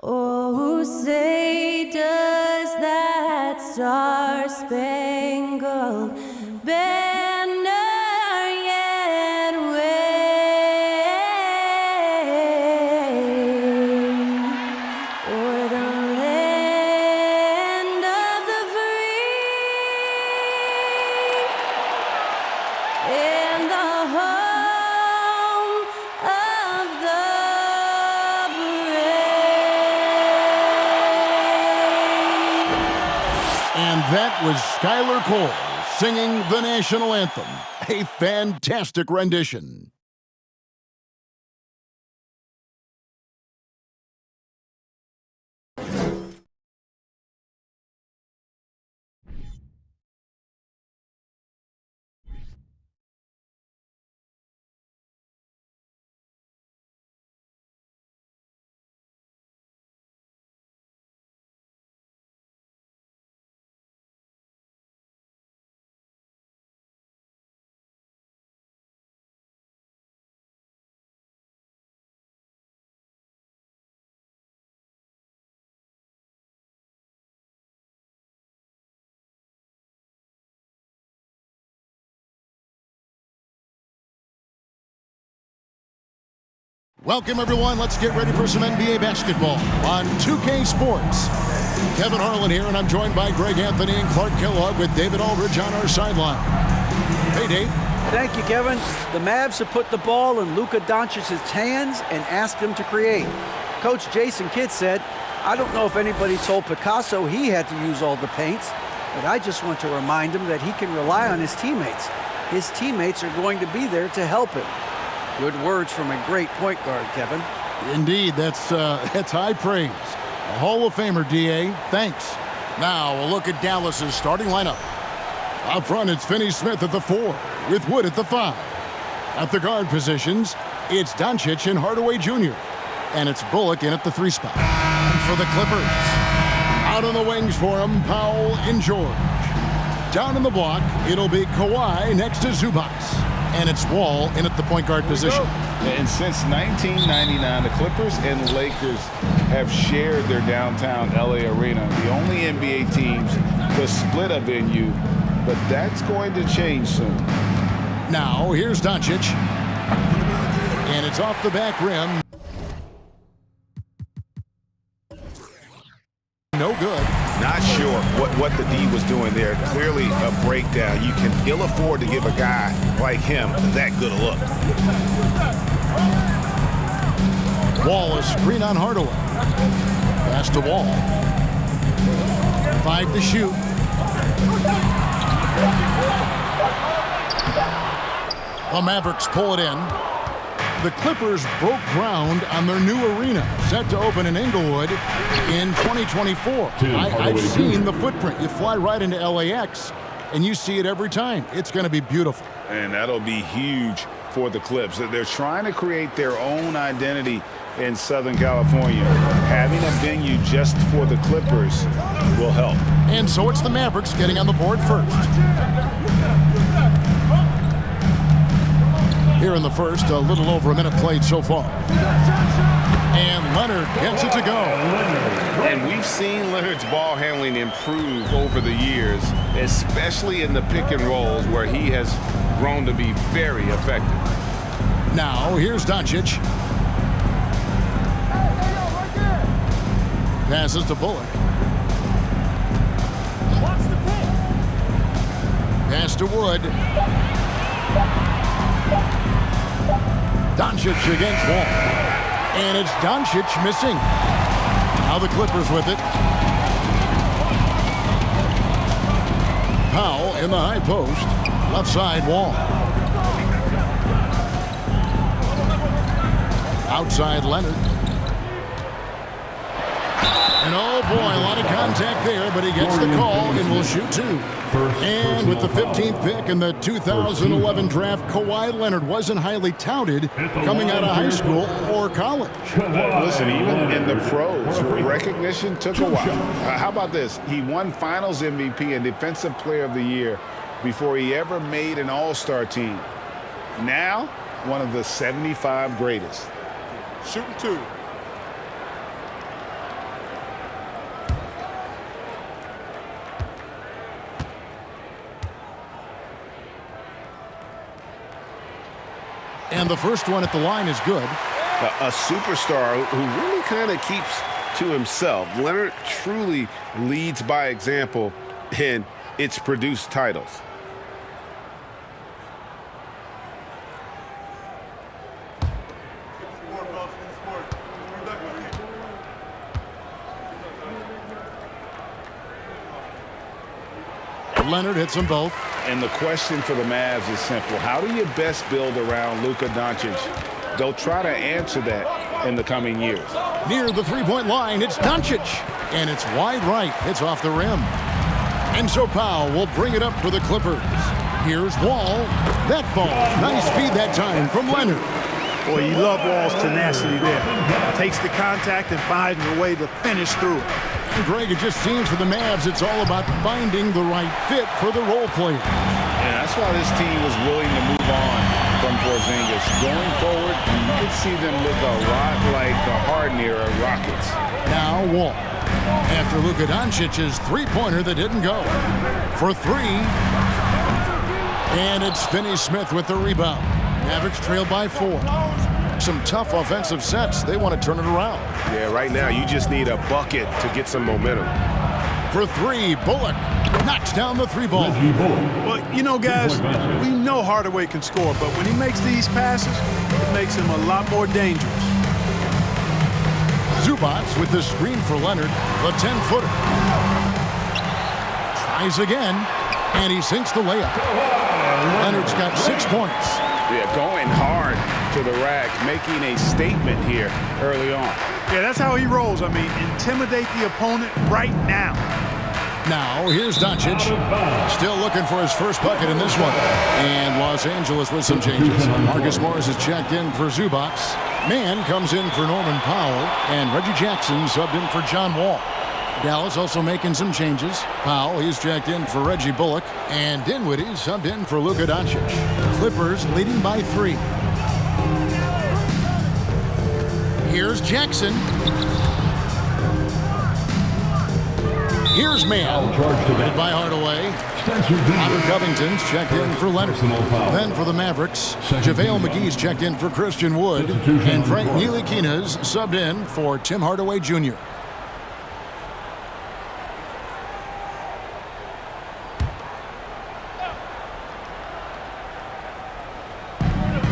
Oh, say does that star-spangled banner yet wave o'er the land of the free and the home of the And that was Skylar Cole singing the national anthem. A fantastic rendition. Welcome, everyone. Let's get ready for some NBA basketball on 2K Sports. Kevin Harlan here, and I'm joined by Greg Anthony and Clark Kellogg with David Aldridge on our sideline. Hey, Dave. Thank you, Kevin. The Mavs have put the ball in Luka Doncic's hands and asked him to create. Coach Jason Kidd said, I don't know if anybody told Picasso he had to use all the paints, but I just want to remind him that he can rely on his teammates. His teammates are going to be there to help him. Good words from a great point guard, Kevin. Indeed, that's high praise. A Hall of Famer, D.A. Thanks. Now, a look at Dallas's starting lineup. Up front, it's Finney-Smith at the 4, with Wood at the 5. At the guard positions, it's Doncic and Hardaway Jr., and it's Bullock in at the 3 spot. And for the Clippers, out on the wings for him, Powell and George. Down in the block, it'll be Kawhi next to Zubac. And it's Wall in at the point guard position. And since 1999, the Clippers and the Lakers have shared their downtown LA arena, the only NBA teams to split a venue, but that's going to change soon. Now, here's Doncic. And it's off the back rim. No good. Not sure what the D was doing there. Clearly a breakdown. You can ill afford to give a guy like him that good a look. Wall is screen on Hardaway. Pass to Wall. 5 to shoot. The Mavericks pull it in. The Clippers broke ground on their new arena, set to open in Inglewood in 2024. I've seen the footprint. You fly right into LAX, and you see it every time. It's going to be beautiful. And that'll be huge for the Clips. They're trying to create their own identity in Southern California. Having a venue just for the Clippers will help. And so it's the Mavericks getting on the board first. Here in the first, a little over a minute played so far. And Leonard gets it to go. And we've seen Leonard's ball handling improve over the years, especially in the pick and rolls where he has grown to be very effective. Now, here's Doncic. Passes to Bullock. Pass to Wood. Doncic against Wall. And it's Doncic missing. Now the Clippers with it. Powell in the high post. Left side, Wall. Outside, Leonard. And oh boy, a lot of contact there, but he gets the call and will shoot 2. And with the 15th pick in the 2011 draft, Kawhi Leonard wasn't highly touted coming out of high school or college. Listen, even in the pros, recognition took a while. How about this? He won Finals MVP and Defensive Player of the Year before he ever made an All-Star team. Now, one of the 75 greatest. Shooting 2. And the first one at the line is good. A superstar who really kind of keeps to himself. Leonard truly leads by example, and it's produced titles. Leonard hits them both. And the question for the Mavs is simple. How do you best build around Luka Doncic? They'll try to answer that in the coming years. Near the three-point line, it's Doncic. And it's wide right. It's off the rim. And so Powell will bring it up for the Clippers. Here's Wall. That falls. Nice feed that time from Leonard. Boy, you love Wall's tenacity there. Takes the contact and finds a way to finish through it. Greg, it just seems for the Mavs it's all about finding the right fit for the role players. And that's why this team was willing to move on from Porzingis. Going forward, you could see them look a lot like the Harden era Rockets. Now Wall. After Luka Doncic's three-pointer that didn't go. For three. And it's Finney-Smith with the rebound. Mavericks trail by 4. Some tough offensive sets. They want to turn it around. Yeah, right now you just need a bucket to get some momentum. For three, Bullock knocks down the three ball. Well, you know, guys, we know Hardaway can score, but when he makes these passes, it makes him a lot more dangerous. Zubac with the screen for Leonard, the 10-footer. Tries again, and he sinks the layup. Leonard's got 6 points. Yeah, going hard to the rack, making a statement here early on. Yeah, that's how he rolls. I mean, intimidate the opponent right now. Now, here's Doncic. Still looking for his first bucket in this one. And Los Angeles with some changes. Marcus Morris is checked in for Zubac. Mann comes in for Norman Powell. And Reggie Jackson subbed in for John Wall. Dallas also making some changes. Powell, he's checked in for Reggie Bullock. And Dinwiddie subbed in for Luka Doncic. Clippers leading by 3. Here's Jackson. Here's Mann. Led by Hardaway. Robert Covington's checked in for Leonard. Then for the Mavericks, JaVale McGee's checked in for Christian Wood. And Frank Ntilikina's subbed in for Tim Hardaway Jr.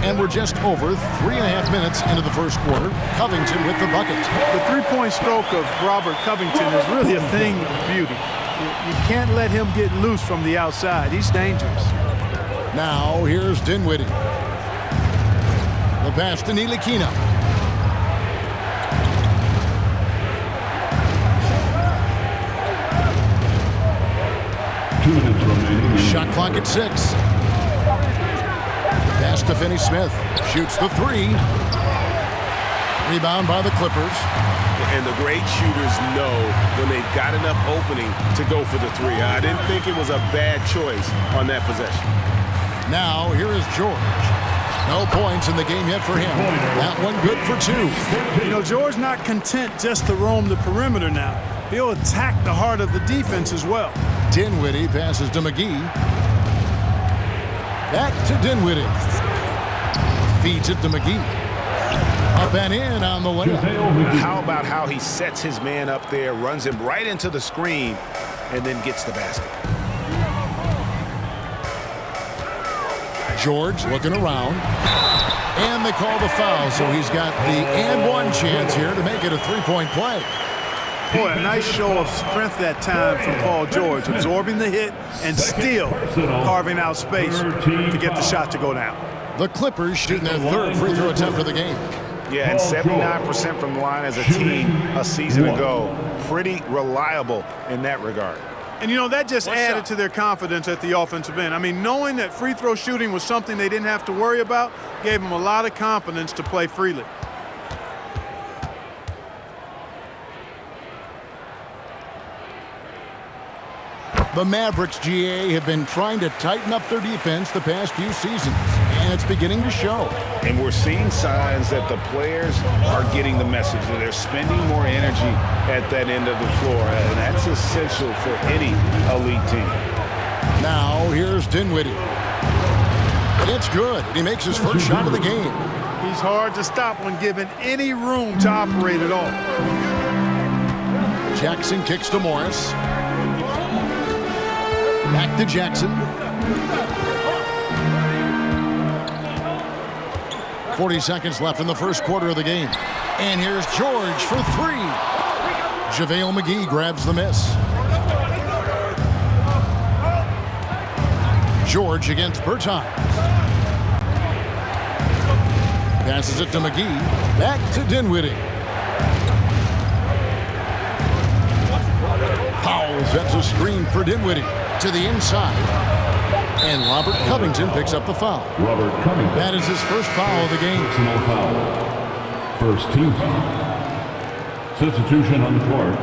And we're just over 3.5 minutes into the first quarter. Covington with the bucket. The three-point stroke of Robert Covington is really a thing of beauty. You can't let him get loose from the outside. He's dangerous. Now here's Dinwiddie. The pass to Ntilikina. Shot clock at 6. Pass to Finney-Smith. Shoots the 3. Rebound by the Clippers. And the great shooters know when they've got enough opening to go for the 3. I didn't think it was a bad choice on that possession. Now here is George. No points in the game yet for him. That one good for 2. You know, George not content just to roam the perimeter now. He'll attack the heart of the defense as well. Dinwiddie passes to McGee. Back to Dinwiddie. Feeds it to McGee. Up and in on the layup. How about how he sets his man up there, runs him right into the screen, and then gets the basket. George looking around. And they call the foul, so he's got the and one chance here to make it a three-point play. Boy, a nice show of strength that time from Paul George, absorbing the hit and still carving out space to get the shot to go down. The Clippers shooting their third free throw attempt of the game. Yeah, and 79% from the line as a team a season ago. Pretty reliable in that regard. And, you know, that just added to their confidence at the offensive end. I mean, knowing that free throw shooting was something they didn't have to worry about gave them a lot of confidence to play freely. The Mavericks, GA, have been trying to tighten up their defense the past few seasons, and it's beginning to show. And we're seeing signs that the players are getting the message that they're spending more energy at that end of the floor, and that's essential for any elite team. Now here's Dinwiddie. It's good, and he makes his first shot of the game. He's hard to stop when given any room to operate at all. Jackson kicks to Morris. Back to Jackson. 40 seconds left in the first quarter of the game. And here's George for three. JaVale McGee grabs the miss. George against Bertine. Passes it to McGee. Back to Dinwiddie. Powell sets a screen for Dinwiddie to the inside. And Robert Covington picks up the foul. Robert Covington. That is his first foul of the game. Personal foul. First team foul. Substitution on the court.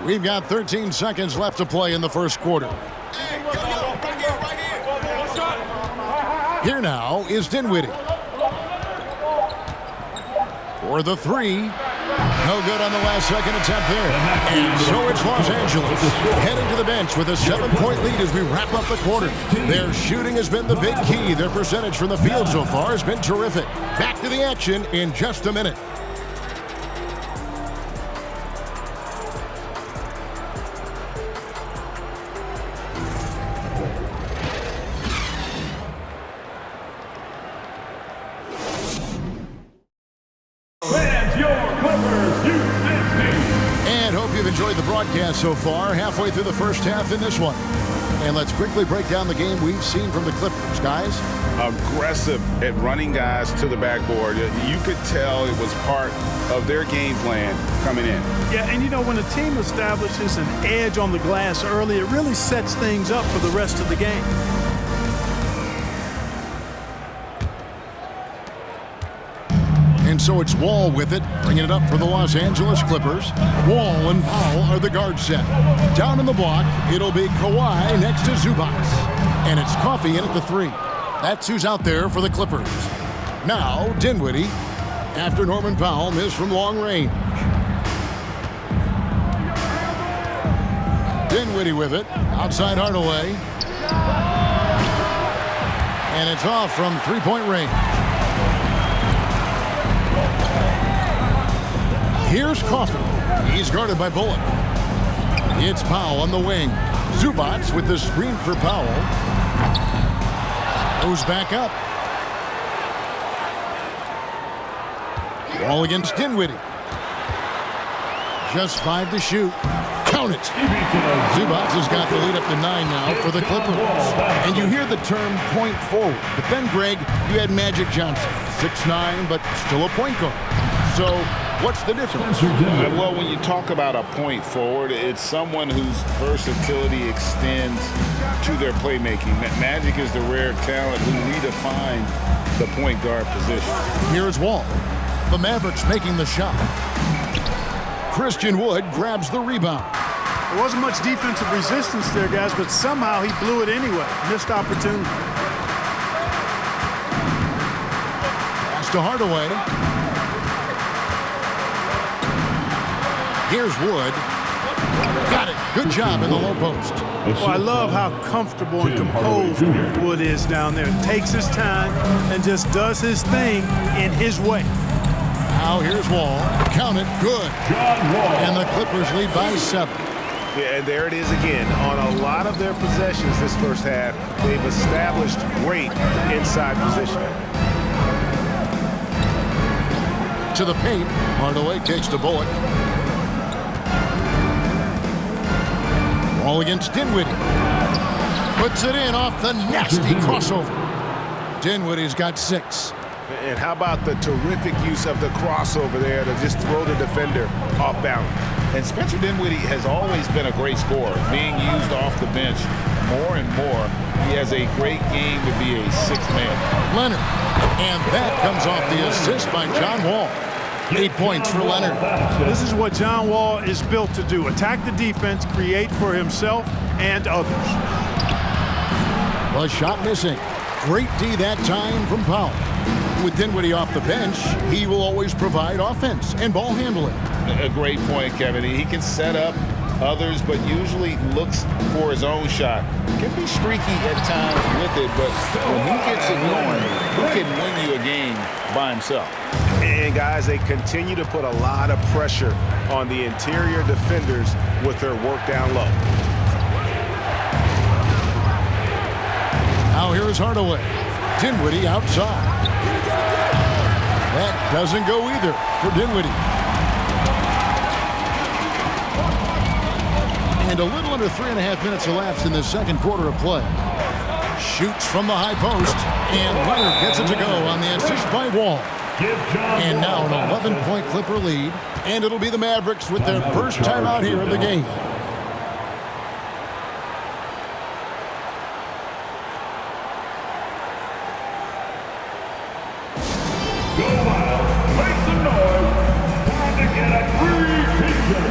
We've got 13 seconds left to play in the first quarter. Here now is Dinwiddie. For the three. No good on the last second attempt there. And so it's Los Angeles heading to the bench with a 7-point lead as we wrap up the quarter. Their shooting has been the big key. Their percentage from the field so far has been terrific. Back to the action in just a minute. Enjoyed the broadcast so far, halfway through the first half in this one. And let's quickly break down the game we've seen from the Clippers, guys. Aggressive at running guys to the backboard. You could tell it was part of their game plan coming in. Yeah, and you know, when a team establishes an edge on the glass early, it really sets things up for the rest of the game. And so it's Wall with it, bringing it up for the Los Angeles Clippers. Wall and Powell are the guard set. Down in the block, it'll be Kawhi next to Zubac. And it's Coffey in at the three. That's who's out there for the Clippers. Now, Dinwiddie, after Norman Powell missed from long range. Dinwiddie with it, outside Hardaway. And it's off from three-point range. Here's Coffey. He's guarded by Bullock. It's Powell on the wing. Zubac with the screen for Powell. Goes back up. Ball against Dinwiddie. Just 5 to shoot. Count it. Zubac has got the lead up to 9 now for the Clippers. And you hear the term point forward. But then, Greg, you had Magic Johnson. 6'9", but still a point guard. So what's the difference? Well, when you talk about a point forward, it's someone whose versatility extends to their playmaking. Magic is the rare talent who redefined the point guard position. Here's Wall. The Mavericks making the shot. Christian Wood grabs the rebound. There wasn't much defensive resistance there, guys, but somehow he blew it anyway. Missed opportunity. Pass to Hardaway. Here's Wood. Got it. Good job in the low post. Well, I love how comfortable and composed Wood is down there. Takes his time and just does his thing in his way. Now here's Wall. Count it. Good. And the Clippers lead by 7. Yeah, and there it is again. On a lot of their possessions this first half, they've established great inside position. To the paint. Hardaway kicks to Bullock. Ball against Dinwiddie. Puts it in off the nasty crossover. Dinwiddie's got 6. And how about the terrific use of the crossover there to just throw the defender off balance. And Spencer Dinwiddie has always been a great scorer, being used off the bench more and more. He has a great game to be a sixth man. Leonard. And that comes off the assist by John Wall. 8 points for Leonard. This is what John Wall is built to do. Attack the defense, create for himself and others. Well, shot missing. Great D that time from Powell. With Dinwiddie off the bench, he will always provide offense and ball handling. A great point, Kevin. He can set up others, but usually looks for his own shot. Can be streaky at times with it, but when he gets it going, he can win you a game by himself. And guys, they continue to put a lot of pressure on the interior defenders with their work down low. Now here is Hardaway. Dinwiddie outside. That doesn't go either for Dinwiddie. And a little under 3.5 minutes elapsed in the second quarter of play. Shoots from the high post, and Leonard gets it to go on the assist by Wall. And now an 11-point Clipper lead, and it'll be the Mavericks with their first time out here of the game. Go out, make some noise. Time to get a free t-shirt.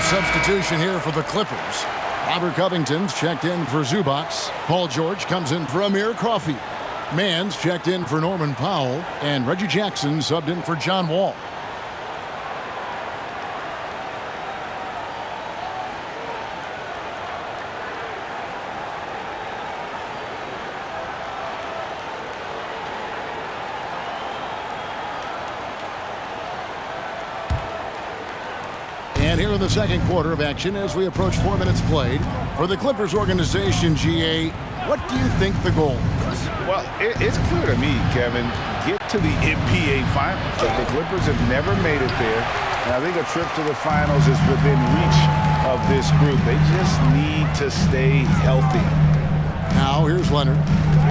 Substitution here for the Clippers. Robert Covington's checked in for Zubac. Paul George comes in for Amir Coffey. Mann's checked in for Norman Powell. And Reggie Jackson subbed in for John Wall. And here in the second quarter of action as we approach 4 minutes played. For the Clippers organization, GA, what do you think the goal is? Well, it's clear to me, Kevin, get to the NBA Finals. The Clippers have never made it there, and I think a trip to the Finals is within reach of this group. They just need to stay healthy. Now here's Leonard.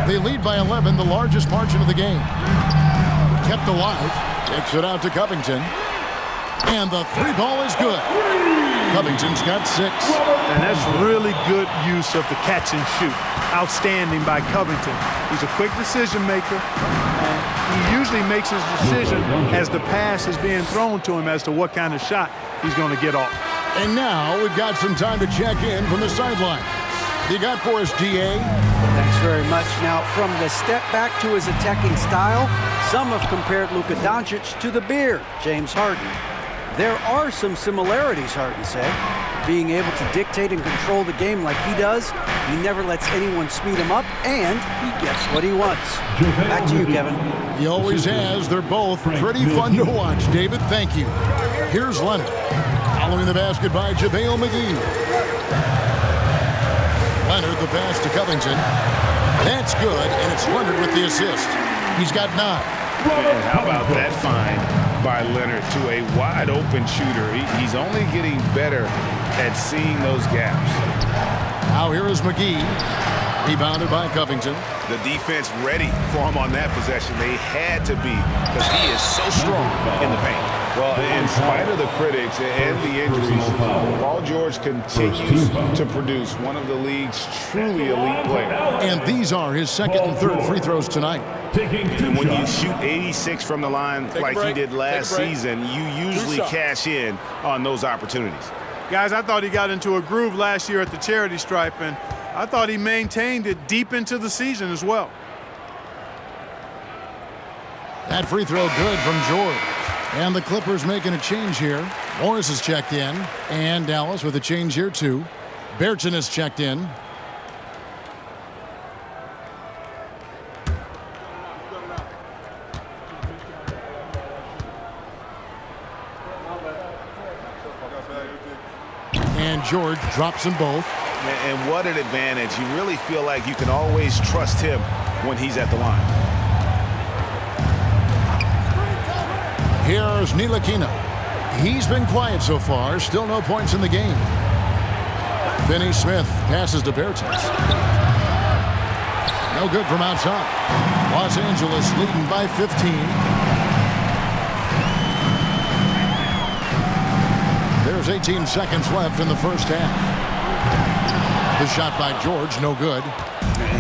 They lead by 11, the largest margin of the game. Kept alive, kicks it out to Covington. And the three ball is good. Covington's got 6. And that's really good use of the catch and shoot. Outstanding by Covington. He's a quick decision maker. And he usually makes his decision as the pass is being thrown to him as to what kind of shot he's going to get off. And now we've got some time to check in from the sideline. You got for us, DA? Thanks very much. Now, from the step back to his attacking style, some have compared Luka Doncic to the Beard, James Harden. There are some similarities, Harden said. Being able to dictate and control the game like he does, he never lets anyone speed him up, and he gets what he wants. Back to you, Kevin. He always has. They're both pretty fun to watch, David. Thank you. Here's Leonard. Following the basket by JaVale McGee. Leonard, the pass to Covington. That's good, and it's Leonard with the assist. He's got 9. And how about that find by Leonard to a wide-open shooter? He's only getting better at seeing those gaps. Now here is McGee. Rebounded by Covington. The defense ready for him on that possession. They had to be because he is so strong in the paint. Well, in spite of the critics and the injuries, Paul George continues to produce one of the league's truly elite players. And these are his second and third free throws tonight. And when you shoot 86 from the line like he did last season, you usually cash in on those opportunities. Guys, I thought he got into a groove last year at the charity stripe, and I thought he maintained it deep into the season as well. That free throw good from George. And the Clippers making a change here. Morris is checked in. And Dallas with a change here too. Berton is checked in. George drops them both. And what an advantage. You really feel like you can always trust him when he's at the line. Here's Ntilikina. He's been quiet so far. Still no points in the game. Finney Smith passes to Bertens. No good from outside. Los Angeles leading by 15. There's 18 seconds left in the first half. The shot by George, no good.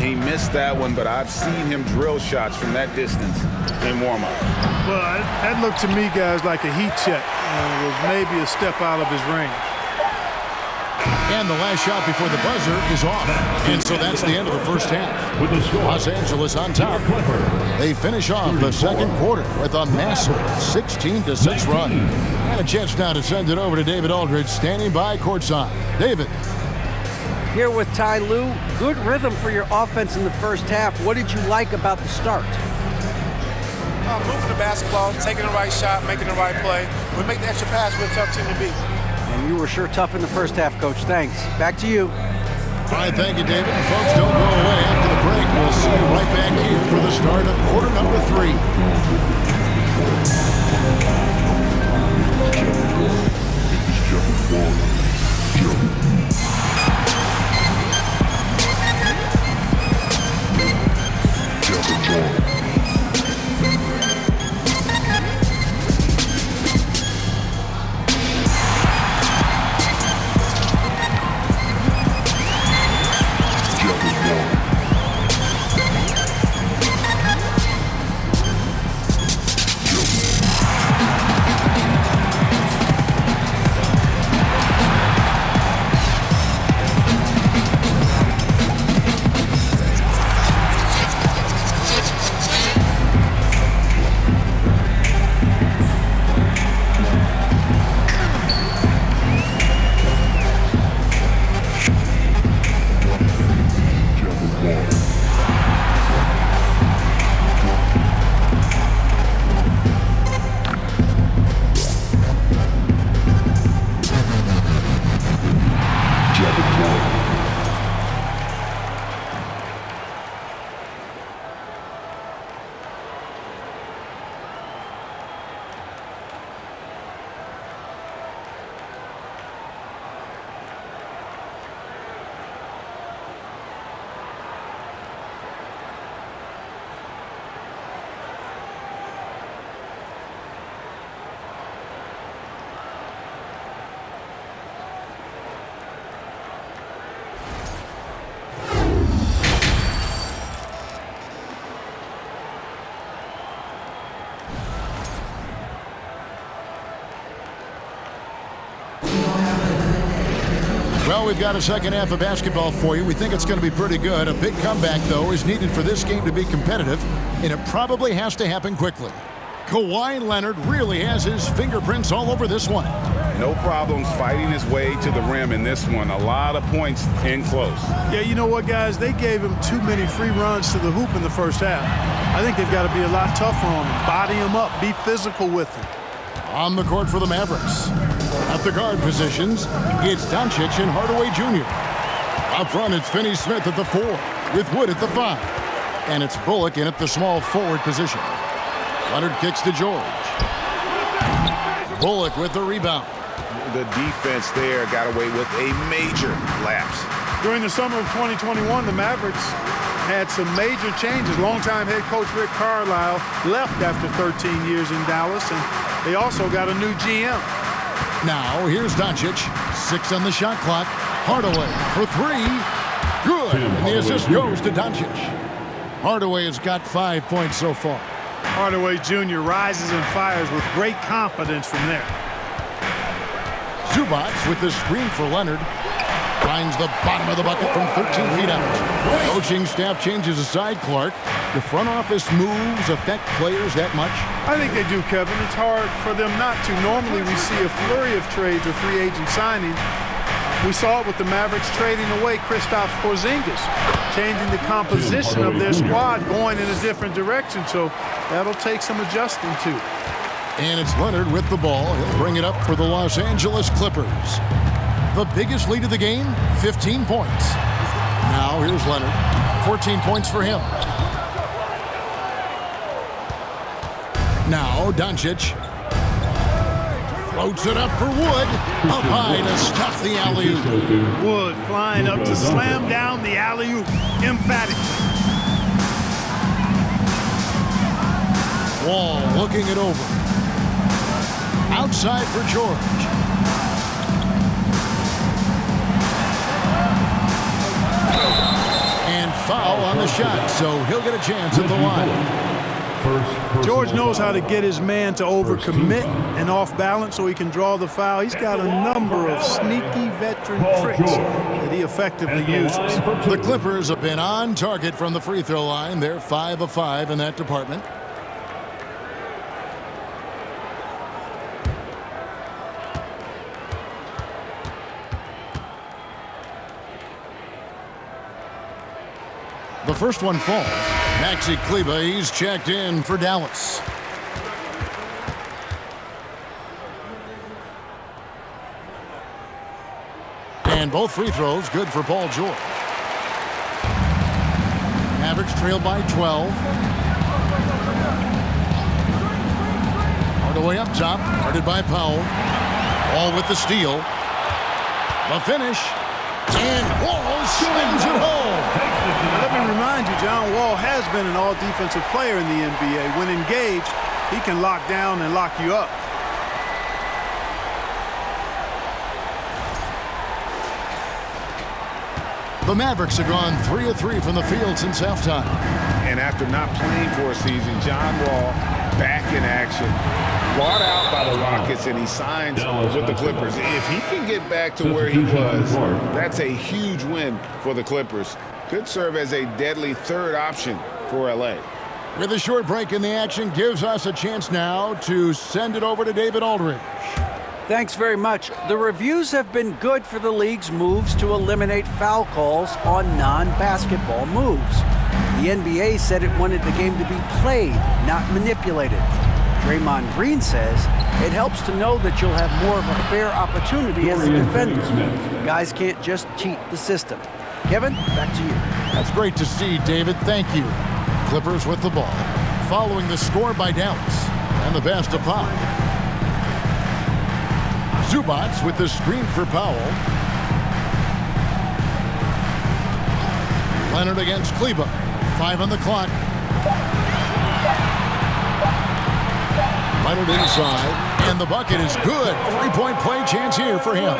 He missed that one, but I've seen him drill shots from that distance in warm-up. Well, that looked to me, guys, like a heat check. It was maybe a step out of his range. And the last shot before the buzzer is off. And so that's the end of the first half. Los Angeles on top. They finish off the second quarter with a massive 16-6 run. And a chance now to send it over to David Aldridge, standing by courtside. David. Here with Ty Lue, good rhythm for your offense in the first half. What did you like about the start? Moving the basketball, taking the right shot, making the right play. We make the extra pass, we're a tough team to beat. And you were sure tough in the first half, Coach. Thanks. Back to you. All right, thank you, David. And folks, don't go away. After the break, we'll see you right back here for the start of quarter number 3. Well, we've got a second half of basketball for you. We think it's going to be pretty good. A big comeback, though, is needed for this game to be competitive, and it probably has to happen quickly. Kawhi Leonard really has his fingerprints all over this one. No problems fighting his way to the rim in this one. A lot of points in close. Yeah, you know what, guys? They gave him too many free runs to the hoop in the first half. I think they've got to be a lot tougher on him. Body him up. Be physical with him. On the court for the Mavericks. At the guard positions, it's Doncic and Hardaway Jr. Up front, it's Finney Smith at the 4, with Wood at the 5. And it's Bullock in at the small forward position. Leonard kicks to George. Bullock with the rebound. The defense there got away with a major lapse. During the summer of 2021, the Mavericks had some major changes. Longtime head coach Rick Carlisle left after 13 years in Dallas, and they also got a new GM. Now, here's Doncic. 6 on the shot clock. Hardaway for 3. Good. And the assist goes to Doncic. Hardaway has got 5 points so far. Hardaway Jr. rises and fires with great confidence from there. Zubac with the screen for Leonard. Finds the bottom of the bucket from 13 feet out. Coaching staff changes aside Clark. The front office moves affect players that much? I think they do, Kevin. It's hard for them not to. Normally we see a flurry of trades or free agent signings. We saw it with the Mavericks trading away Kristaps Porzingis, changing the composition of their squad, going in a different direction. So that'll take some adjusting to. And it's Leonard with the ball. He'll bring it up for the Los Angeles Clippers. The biggest lead of the game, 15 points. Now here's Leonard. 14 points for him. Now Doncic. Floats it up for Wood. Up high to stuff the alley-oop. Wood flying up to slam down the alley-oop emphatically. Wall looking it over. Outside for George. And foul on the shot, so he'll get a chance at the line. George knows how to get his man to overcommit and off balance so he can draw the foul. He's got a number of sneaky veteran tricks that he effectively uses. The Clippers have been on target from the free throw line. They're 5 of 5 in that department. The first one falls. Maxi Kleber, he's checked in for Dallas. And both free throws good for Paul George. Mavericks trail by 12. Hardaway up top, guarded by Powell. Ball with the steal. The finish. And Wall slams it home. Let me remind you, John Wall has been an all-defensive player in the NBA. When engaged, he can lock down and lock you up. The Mavericks have gone 3 of 3 from the field since halftime. And after not playing for a season, John Wall back in action. Brought out by the Rockets, and he signs with the Clippers. If he can get back to where he was, that's a huge win for the Clippers. Could serve as a deadly third option for L.A. With a short break in the action, gives us a chance now to send it over to David Aldridge. Thanks very much. The reviews have been good for the league's moves to eliminate foul calls on non-basketball moves. The NBA said it wanted the game to be played, not manipulated. Draymond Green says it helps to know that you'll have more of a fair opportunity as a defender. Guys can't just cheat the system. Kevin, back to you. That's great to see, David. Thank you. Clippers with the ball. Following the score by Dallas. And the pass to Powell. Zubats with the screen for Powell. Leonard against Kleber. 5 on the clock. Leonard inside, and the bucket is good. 3-point play chance here for him.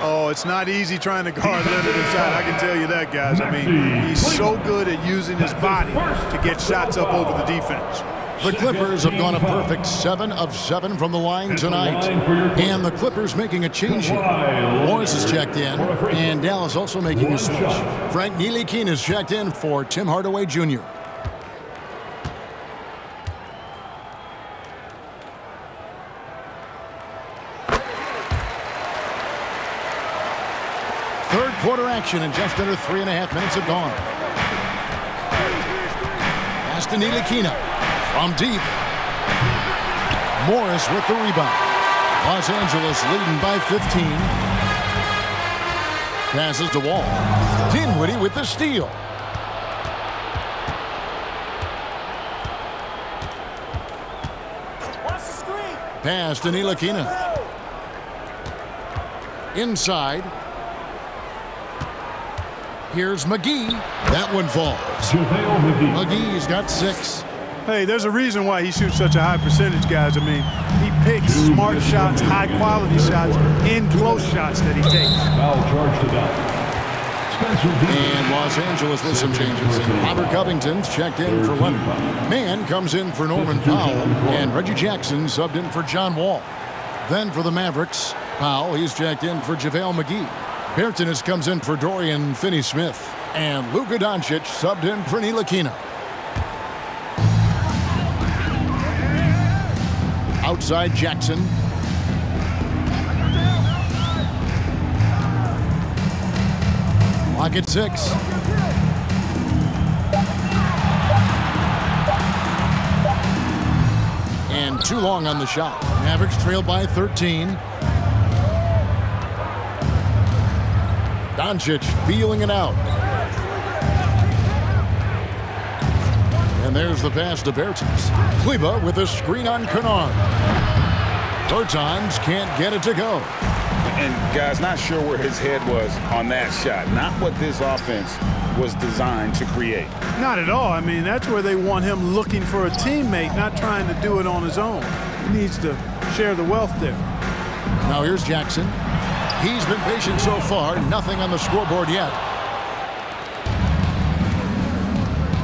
Oh, it's not easy trying to guard Leonard inside. I can tell you that, guys. I mean, he's so good at using his body to get shots up over the defense. The Clippers have gone a perfect 7 of 7 from the line tonight. And the Clippers making a change here. Morris is checked in, and Dallas also making a switch. Frank Ntilikina is checked in for Tim Hardaway Jr. Third quarter action, and just under 3.5 minutes have gone. Pass to Ntilikina. From deep. Morris with the rebound. Los Angeles leading by 15. Passes to Wall. Dinwiddie with the steal. Pass to Ntilikina. Inside. Here's McGee. That one falls. McGee's got 6. Hey, there's a reason why he shoots such a high percentage, guys. I mean, he picks smart shots, high-quality shots, and close shots that he takes. Foul charge to that. And Los Angeles with some changes. Robert Covington's checked in for Leonard. Mann comes in for Norman Powell, and Reggie Jackson subbed in for John Wall. Then for the Mavericks, Powell, he's checked in for JaVale McGee. Bertans comes in for Dorian Finney-Smith, and Luka Doncic subbed in for Ntilikina. Outside Jackson. Clock at 6. And too long on the shot. Mavericks trail by 13. Doncic feeling it out. And there's the pass to Bertans. Kleba with a screen on Kennard. Bertans can't get it to go. And guys, not sure where his head was on that shot. Not what this offense was designed to create. Not at all. I mean, that's where they want him looking for a teammate, not trying to do it on his own. He needs to share the wealth there. Now here's Jackson. He's been patient so far. Nothing on the scoreboard yet.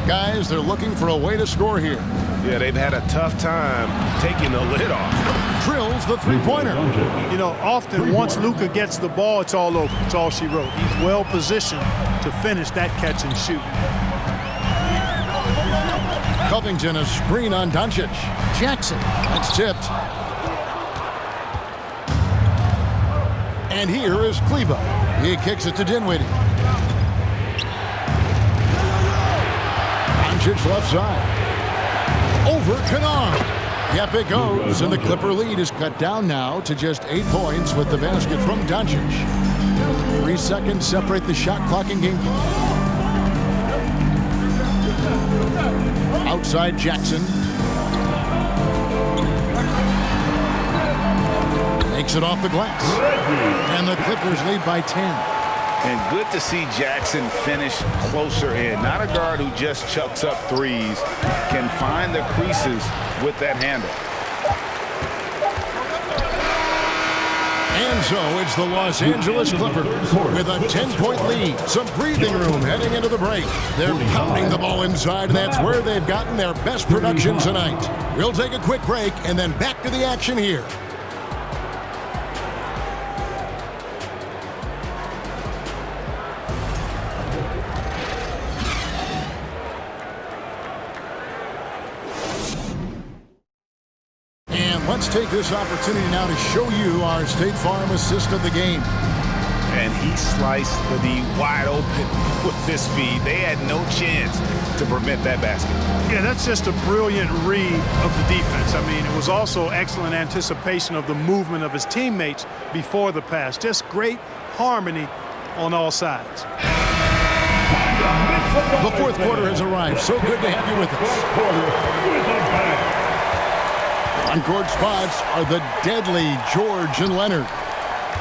Guys, they're looking for a way to score here. Yeah, they've had a tough time taking the lid off. Drills the three-pointer. You know, often once Luka gets the ball, it's all over. It's all she wrote. He's well positioned to finish that catch and shoot. Covington, a screen on Doncic. Jackson, that's tipped. And here is Kleba. He kicks it to Dinwiddie. Doncic left side. Over Kennard. Yep, it goes, and the Clipper lead is cut down now to just 8 points with the basket from Doncic. 3 seconds separate the shot clock and game clock. Outside Jackson. Makes it off the glass. And the Clippers lead by 10. And good to see Jackson finish closer in. Not a guard who just chucks up threes. Can find the creases with that handle. And so it's the Los Angeles Clippers with a 10-point lead. Some breathing room heading into the break. They're pounding the ball inside, and that's where they've gotten their best production tonight. We'll take a quick break and then back to the action here. Let's take this opportunity now to show you our State Farm assist of the game. And he sliced the D wide open with this feed. They had no chance to prevent that basket. Yeah, that's just a brilliant read of the defense. I mean, it was also excellent anticipation of the movement of his teammates before the pass. Just great harmony on all sides. The fourth quarter has arrived. So good to have you with us. On-court spots are the deadly George and Leonard.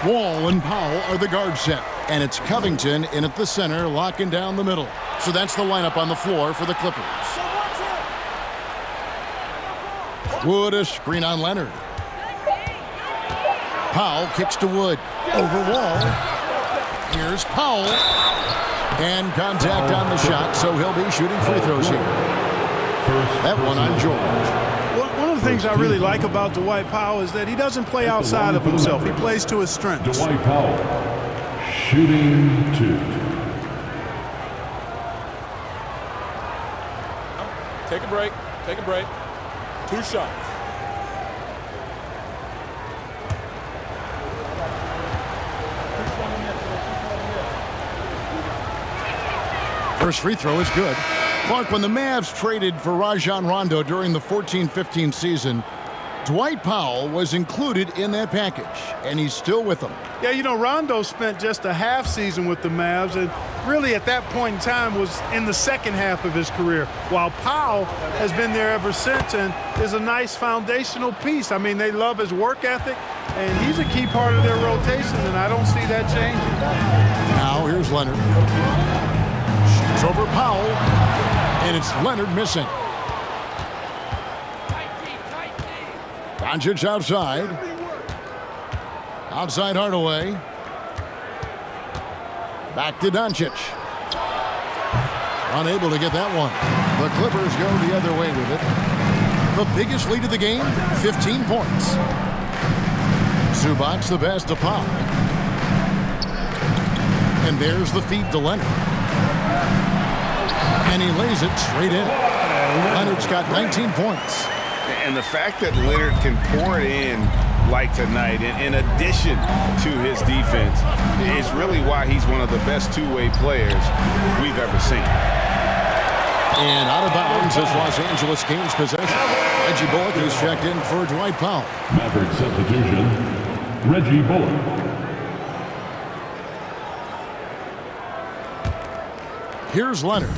Wall and Powell are the guard set. And it's Covington in at the center, locking down the middle. So that's the lineup on the floor for the Clippers. Wood, a screen on Leonard. Powell kicks to Wood. Over Wall. Here's Powell. And contact on the shot, so he'll be shooting free throws here. That one on George. One of the things I really like about Dwight Powell is that he doesn't play outside of himself. He plays to his strengths. Dwight Powell, shooting 2. Take a break. Take a break. 2 shots. First free throw is good. Clark, when the Mavs traded for Rajon Rondo during the 14-15 season, Dwight Powell was included in that package, and he's still with them. Yeah, you know, Rondo spent just a half season with the Mavs, and really at that point in time was in the second half of his career, while Powell has been there ever since and is a nice foundational piece. I mean, they love his work ethic, and he's a key part of their rotation, and I don't see that changing. Now here's Leonard. Shoots over Powell, and it's Leonard missing. Doncic outside. Outside Hardaway. Back to Doncic. Unable to get that one. The Clippers go the other way with it. The biggest lead of the game, 15 points. Zubac's the pass to Powell. And there's the feed to Leonard. And he lays it straight in. Leonard's got 19 points. And the fact that Leonard can pour it in like tonight, in addition to his defense, is really why he's one of the best two-way players we've ever seen. And out of bounds as Los Angeles gains possession. Reggie Bullock is checked in for Dwight Powell. Mavericks substitution, Reggie Bullock. Here's Leonard.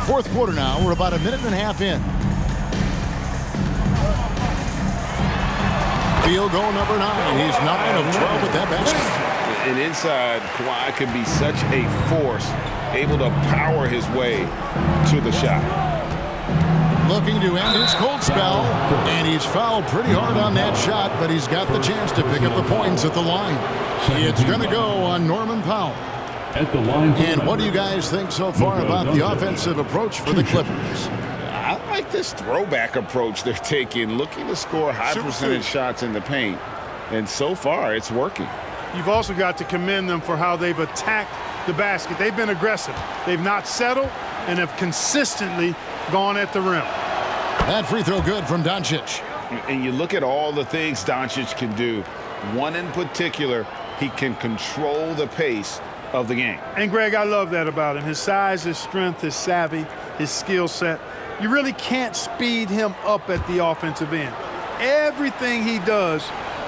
Fourth quarter now. We're about a minute and a half in. Field goal number 9. He's 9 of 12 with that basket. And inside, Kawhi can be such a force, able to power his way to the shot. Looking to end his cold spell, and he's fouled pretty hard on that shot, but he's got the chance to pick up the points at the line. It's going to go on Norman Powell. At the line. And what do you guys think so far about the offensive approach for the Clippers? I like this throwback approach they're taking, looking to score high percentage shots in the paint. And so far, it's working. You've also got to commend them for how they've attacked the basket. They've been aggressive. They've not settled and have consistently gone at the rim. That free throw good from Doncic. And you look at all the things Doncic can do. One in particular, he can control the pace of the game. And, Greg, I love that about him. His size, his strength, his savvy, his skill set. You really can't speed him up at the offensive end. Everything he does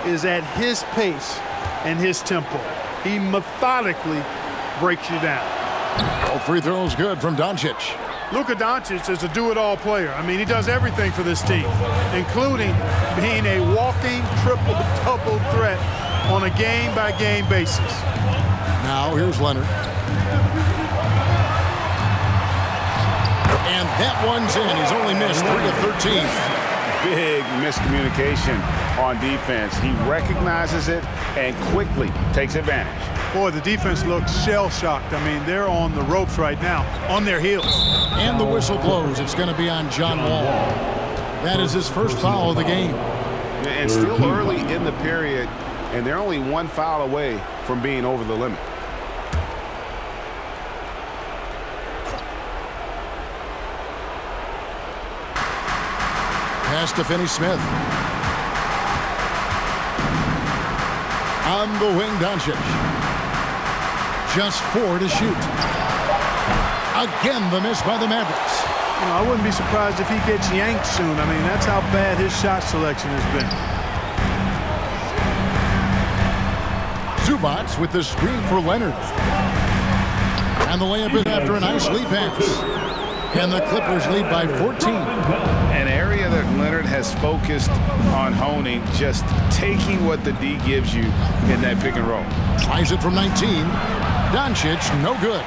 is at his pace and his tempo. He methodically breaks you down. All free throws good from Doncic. Luka Doncic is a do-it-all player. I mean, he does everything for this team, including being a walking triple-double threat on a game-by-game basis. Now here's Leonard. And that one's in. He's only missed 3 of 13. Big miscommunication on defense. He recognizes it and quickly takes advantage. Boy, the defense looks shell-shocked. I mean, they're on the ropes right now, on their heels. And the whistle blows. It's going to be on John Wall. That is his first foul of the game. And still early in the period, and they're only 1 foul away from being over the limit. Pass to Finney-Smith. On the wing, Doncic. Just 4 to shoot. Again, the miss by the Mavericks. You know, I wouldn't be surprised if he gets yanked soon. I mean, that's how bad his shot selection has been. Zubac with the screen for Leonard. And the layup is after a nice lead pass. And the Clippers lead by 14. An area that Leonard has focused on honing, just taking what the D gives you in that pick and roll. Tries it from 19. Doncic, no good.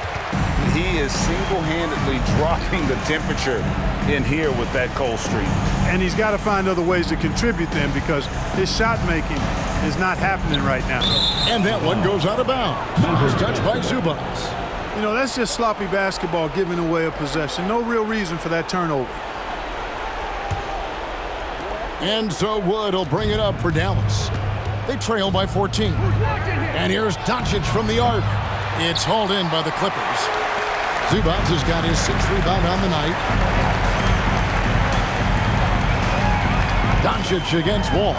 He is single-handedly dropping the temperature in here with that cold streak. And he's got to find other ways to contribute then, because his shot making is not happening right now. And that one goes out of bounds. Touched by Zubac. You know, that's just sloppy basketball, giving away a possession. No real reason for that turnover. And so Wood will bring it up for Dallas. They trail by 14. And here's Doncic from the arc. It's hauled in by the Clippers. Zubac has got his 6th rebound on the night. Doncic against Wall.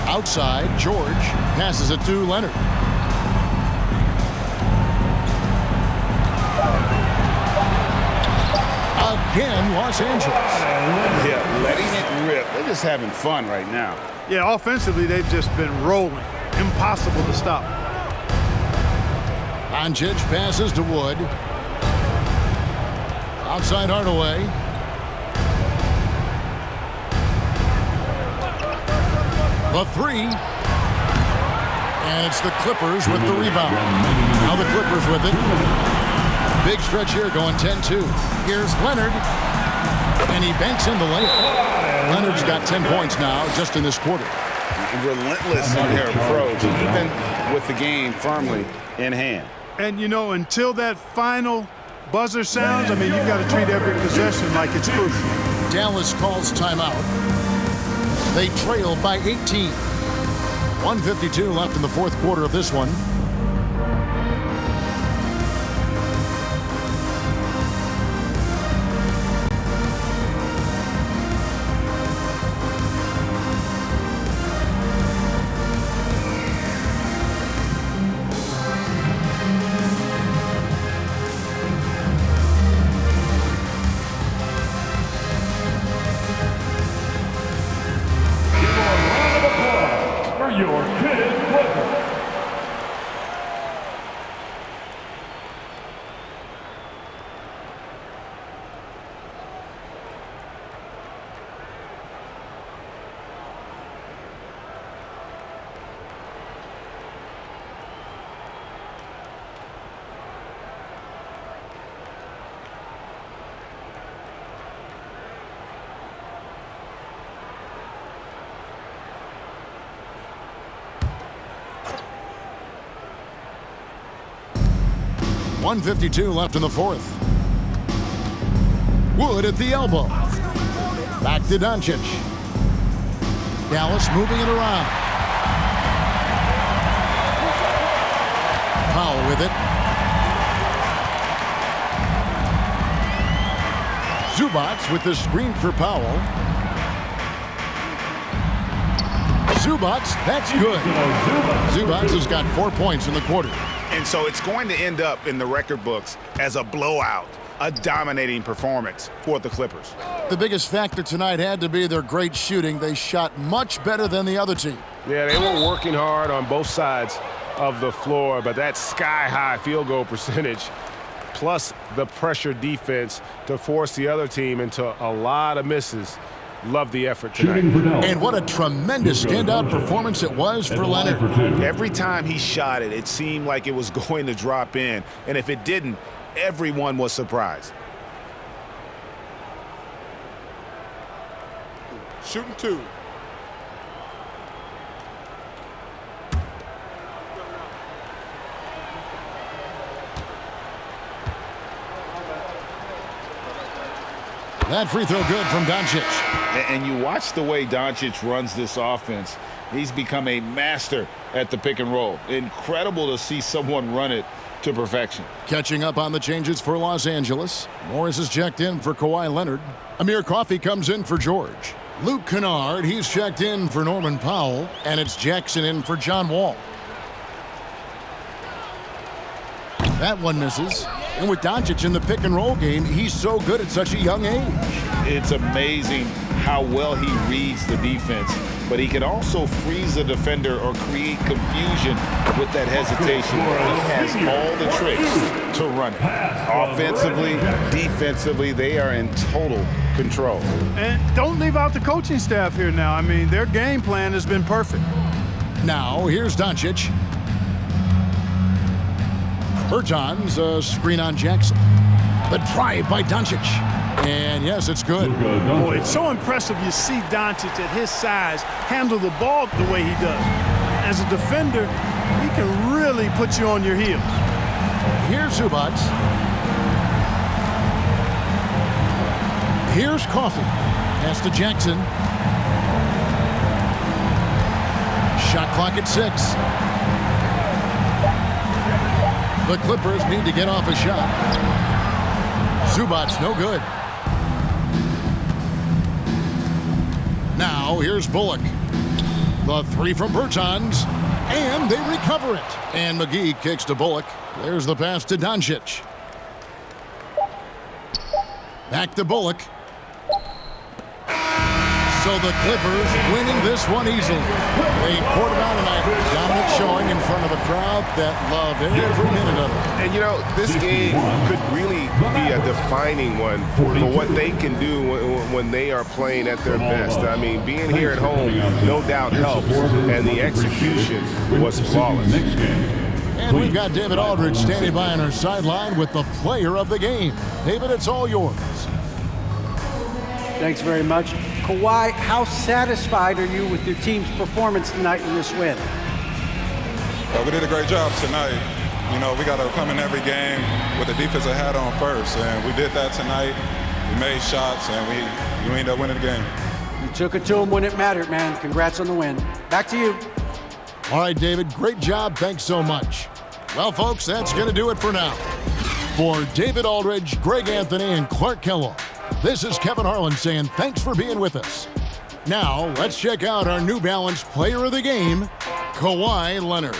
Outside, George passes it to Leonard. Again, Los Angeles. Yeah, letting it rip. They're just having fun right now. Yeah, offensively, they've just been rolling. Impossible to stop. Doncic passes to Wood. Outside Hardaway. The 3. And it's the Clippers with the rebound. Now the Clippers with it. Big stretch here going 10-2. Here's Leonard. And he banks in the layup. Leonard's got 10 points now just in this quarter. Relentless in their approach, even with the game firmly in hand. And, you know, until that final buzzer sounds, I mean, you've got to treat every possession like it's crucial. Dallas calls timeout. They trail by 18. 1:52 left in the fourth quarter of this one. Your .152 left in the fourth. Wood at the elbow. Back to Doncic. Dallas moving it around. Powell with it. Zubac with the screen for Powell. Zubac, that's good. Zubac has got 4 points in the quarter. And so it's going to end up in the record books as a blowout, a dominating performance for the Clippers. The biggest factor tonight had to be their great shooting. They shot much better than the other team. Yeah, they were working hard on both sides of the floor, but that sky-high field goal percentage plus the pressure defense to force the other team into a lot of misses. Love the effort tonight. And what a tremendous standout performance it was for Leonard. Every time he shot it, it seemed like it was going to drop in. And if it didn't, everyone was surprised. Shooting 2. That free throw good from Doncic. And you watch the way Doncic runs this offense. He's become a master at the pick and roll. Incredible to see someone run it to perfection. Catching up on the changes for Los Angeles. Morris is checked in for Kawhi Leonard. Amir Coffey comes in for George. Luke Kennard, he's checked in for Norman Powell. And it's Jackson in for John Wall. That one misses. And with Doncic in the pick and roll game, he's so good at such a young age. It's amazing how well he reads the defense, but he can also freeze the defender or create confusion with that hesitation. He has all the tricks to run it. Offensively, defensively, they are in total control. And don't leave out the coaching staff here now. I mean, their game plan has been perfect. Now, here's Doncic. Bertans, a screen on Jackson. The drive by Doncic. And yes, it's good. Boy, it's so impressive you see Doncic at his size handle the ball the way he does. As a defender, he can really put you on your heels. Here's Zubac. Here's Coffey. Pass to Jackson. Shot clock at 6. The Clippers need to get off a shot. Zubac, no good. Now, here's Bullock. The three from Bertans. And they recover it. And McGee kicks to Bullock. There's the pass to Doncic. Back to Bullock. So the Clippers winning this one easily. They poured it out tonight. Dominant showing in front of a crowd that loved every minute of it. And, you know, this game could really be a defining one for what they can do when they are playing at their best. I mean, being here at home no doubt helps, and the execution was flawless. And we've got David Aldridge standing by on our sideline with the player of the game. David, it's all yours. Thanks very much. Kawhi, how satisfied are you with your team's performance tonight in this win? We did a great job tonight. You know, we got to come in every game with the defensive hat on first, and we did that tonight. We made shots, and we ended up winning the game. You took it to them when it mattered, man. Congrats on the win. Back to you. All right, David, great job. Thanks so much. Well, folks, that's going to do it for now. For David Aldridge, Greg Anthony, and Clark Kellogg, this is Kevin Harlan saying thanks for being with us. Now, let's check out our New Balance player of the game, Kawhi Leonard.